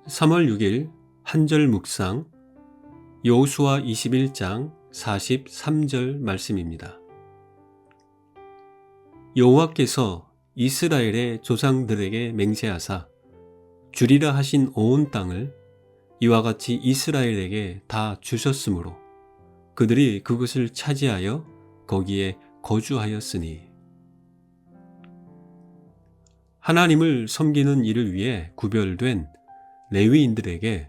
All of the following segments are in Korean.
3월 6일 한절 묵상 여호수아 21장 43절 말씀입니다. 여호와께서 이스라엘의 조상들에게 맹세하사 주리라 하신 온 땅을 이와 같이 이스라엘에게 다 주셨으므로 그들이 그것을 차지하여 거기에 거주하였으니. 하나님을 섬기는 일을 위해 구별된 레위인들에게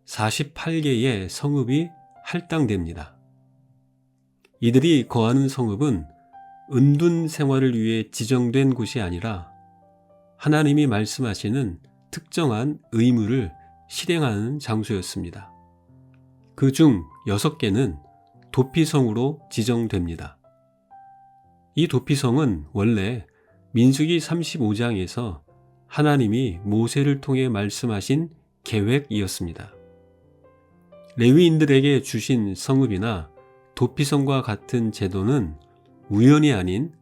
48개의 성읍이 할당됩니다. 이들이 거하는 성읍은 은둔 생활을 위해 지정된 곳이 아니라 하나님이 말씀하시는 특정한 의무를 실행하는 장소였습니다. 그 중 6개는 도피성으로 지정됩니다. 이 도피성은 원래 민수기 35장에서 하나님이 모세를 통해 말씀하신 계획이었습니다. 레위인들에게 주신 성읍이나 도피성과 같은 제도는 우연이 아닌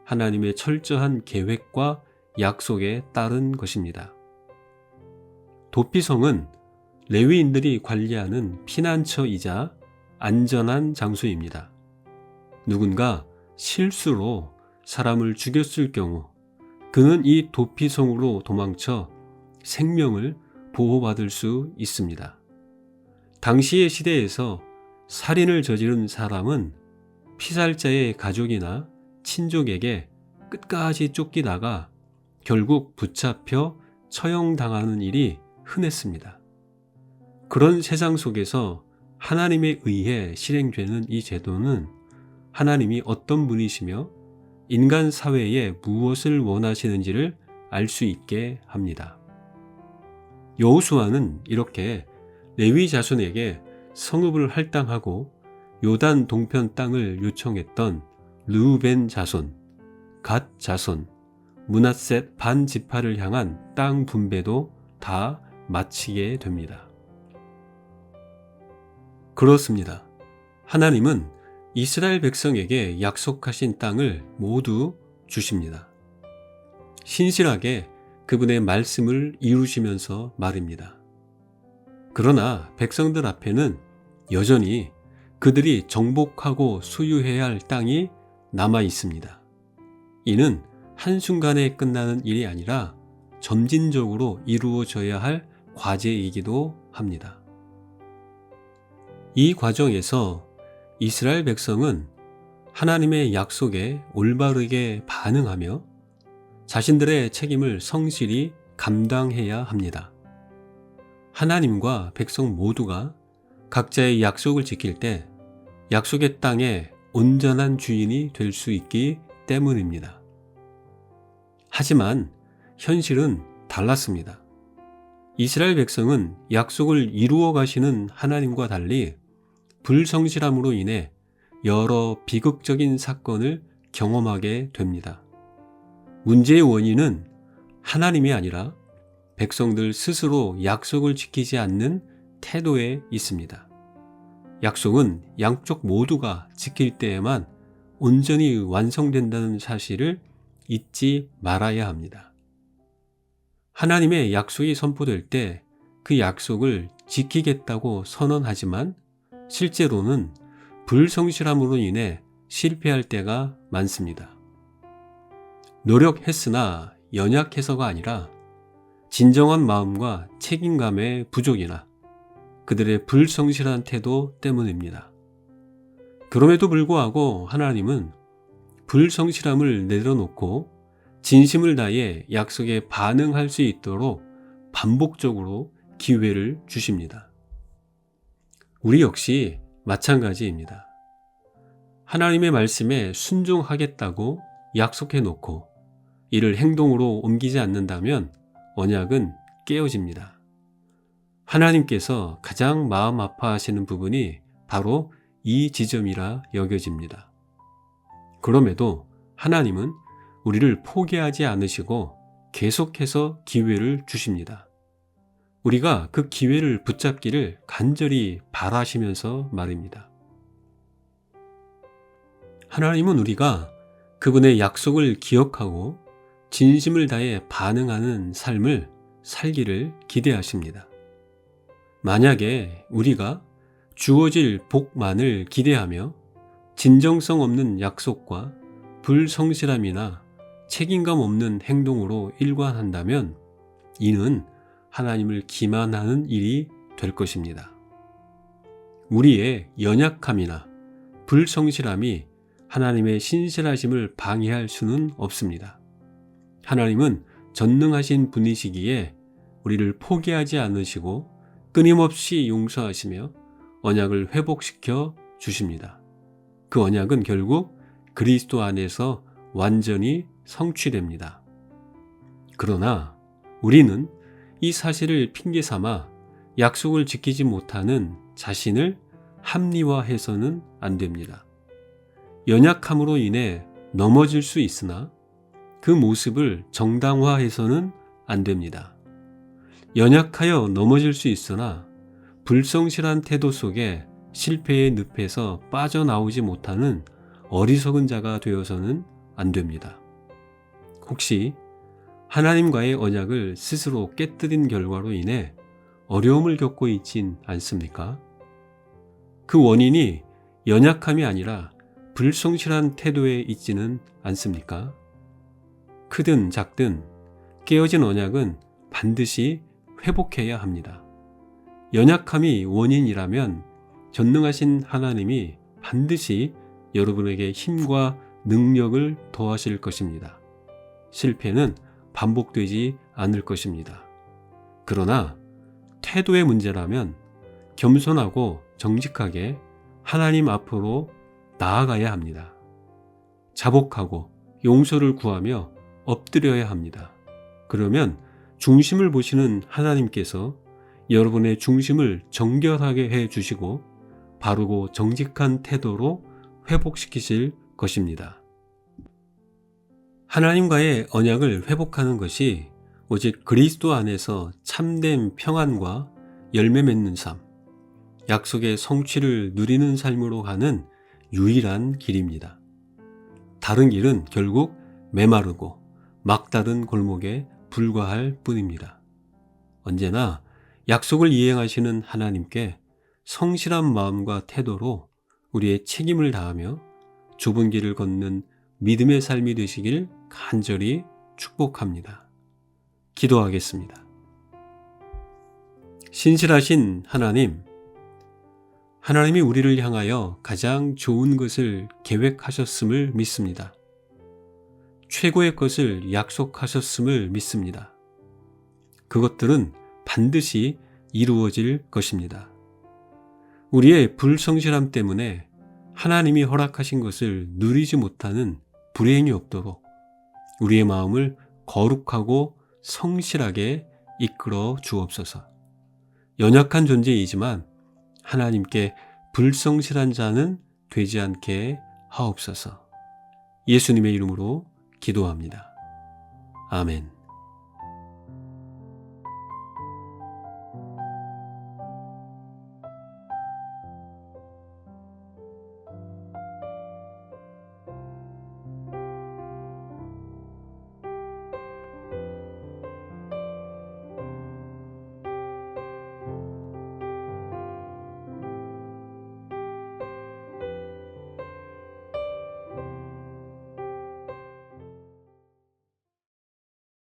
하나님의 철저한 계획과 약속에 따른 것입니다. 도피성은 레위인들이 관리하는 피난처이자 안전한 장소입니다. 누군가 실수로 사람을 죽였을 경우 그는 이 도피성으로 도망쳐 생명을 보호받을 수 있습니다. 당시의 시대에서 살인을 저지른 사람은 피살자의 가족이나 친족에게 끝까지 쫓기다가 결국 붙잡혀 처형당하는 일이 흔했습니다. 그런 세상 속에서 하나님에 의해 실행되는 이 제도는 하나님이 어떤 분이시며 인간 사회에 무엇을 원하시는지를 알 수 있게 합니다. 여호수아는 이렇게 레위 자손에게 성읍을 할당하고 요단 동편 땅을 요청했던 르우벤 자손, 갓 자손, 므낫셋 반 지파를 향한 땅 분배도 다 마치게 됩니다. 그렇습니다. 하나님은 이스라엘 백성에게 약속하신 땅을 모두 주십니다. 신실하게 그분의 말씀을 이루시면서 말입니다. 그러나 백성들 앞에는 여전히 그들이 정복하고 소유해야 할 땅이 남아 있습니다. 이는 한순간에 끝나는 일이 아니라 점진적으로 이루어져야 할 과제이기도 합니다. 이 과정에서 이스라엘 백성은 하나님의 약속에 올바르게 반응하며 자신들의 책임을 성실히 감당해야 합니다. 하나님과 백성 모두가 각자의 약속을 지킬 때 약속의 땅의 온전한 주인이 될 수 있기 때문입니다. 하지만 현실은 달랐습니다. 이스라엘 백성은 약속을 이루어 가시는 하나님과 달리 불성실함으로 인해 여러 비극적인 사건을 경험하게 됩니다. 문제의 원인은 하나님이 아니라 백성들 스스로 약속을 지키지 않는 태도에 있습니다. 약속은 양쪽 모두가 지킬 때에만 온전히 완성된다는 사실을 잊지 말아야 합니다. 하나님의 약속이 선포될 때 그 약속을 지키겠다고 선언하지만 실제로는 불성실함으로 인해 실패할 때가 많습니다. 노력했으나 연약해서가 아니라 진정한 마음과 책임감의 부족이나 그들의 불성실한 태도 때문입니다. 그럼에도 불구하고 하나님은 불성실함을 내려놓고 진심을 다해 약속에 반응할 수 있도록 반복적으로 기회를 주십니다. 우리 역시 마찬가지입니다. 하나님의 말씀에 순종하겠다고 약속해 놓고 이를 행동으로 옮기지 않는다면 언약은 깨어집니다. 하나님께서 가장 마음 아파하시는 부분이 바로 이 지점이라 여겨집니다. 그럼에도 하나님은 우리를 포기하지 않으시고 계속해서 기회를 주십니다. 우리가 그 기회를 붙잡기를 간절히 바라시면서 말입니다. 하나님은 우리가 그분의 약속을 기억하고 진심을 다해 반응하는 삶을 살기를 기대하십니다. 만약에 우리가 주어질 복만을 기대하며 진정성 없는 약속과 불성실함이나 책임감 없는 행동으로 일관한다면 이는 하나님을 기만하는 일이 될 것입니다. 우리의 연약함이나 불성실함이 하나님의 신실하심을 방해할 수는 없습니다. 하나님은 전능하신 분이시기에 우리를 포기하지 않으시고 끊임없이 용서하시며 언약을 회복시켜 주십니다. 그 언약은 결국 그리스도 안에서 완전히 성취됩니다. 그러나 우리는 이 사실을 핑계 삼아 약속을 지키지 못하는 자신을 합리화해서는 안 됩니다. 연약함으로 인해 넘어질 수 있으나 그 모습을 정당화해서는 안 됩니다. 연약하여 넘어질 수 있으나 불성실한 태도 속에 실패의 늪에서 빠져나오지 못하는 어리석은 자가 되어서는 안 됩니다. 혹시 하나님과의 언약을 스스로 깨뜨린 결과로 인해 어려움을 겪고 있진 않습니까? 그 원인이 연약함이 아니라 불성실한 태도에 있지는 않습니까? 크든 작든 깨어진 언약은 반드시 회복해야 합니다. 연약함이 원인이라면 전능하신 하나님이 반드시 여러분에게 힘과 능력을 더하실 것입니다. 실패는 반복되지 않을 것입니다. 그러나 태도의 문제라면 겸손하고 정직하게 하나님 앞으로 나아가야 합니다. 자복하고 용서를 구하며 엎드려야 합니다. 그러면 중심을 보시는 하나님께서 여러분의 중심을 정결하게 해 주시고 바르고 정직한 태도로 회복시키실 것입니다. 하나님과의 언약을 회복하는 것이 오직 그리스도 안에서 참된 평안과 열매 맺는 삶, 약속의 성취를 누리는 삶으로 가는 유일한 길입니다. 다른 길은 결국 메마르고 막다른 골목에 불과할 뿐입니다. 언제나 약속을 이행하시는 하나님께 성실한 마음과 태도로 우리의 책임을 다하며 좁은 길을 걷는 믿음의 삶이 되시길 간절히 축복합니다. 기도하겠습니다. 신실하신 하나님, 하나님이 우리를 향하여 가장 좋은 것을 계획하셨음을 믿습니다. 최고의 것을 약속하셨음을 믿습니다. 그것들은 반드시 이루어질 것입니다. 우리의 불성실함 때문에 하나님이 허락하신 것을 누리지 못하는 불행이 없도록 우리의 마음을 거룩하고 성실하게 이끌어 주옵소서. 연약한 존재이지만 하나님께 불성실한 자는 되지 않게 하옵소서. 예수님의 이름으로 기도합니다. 아멘.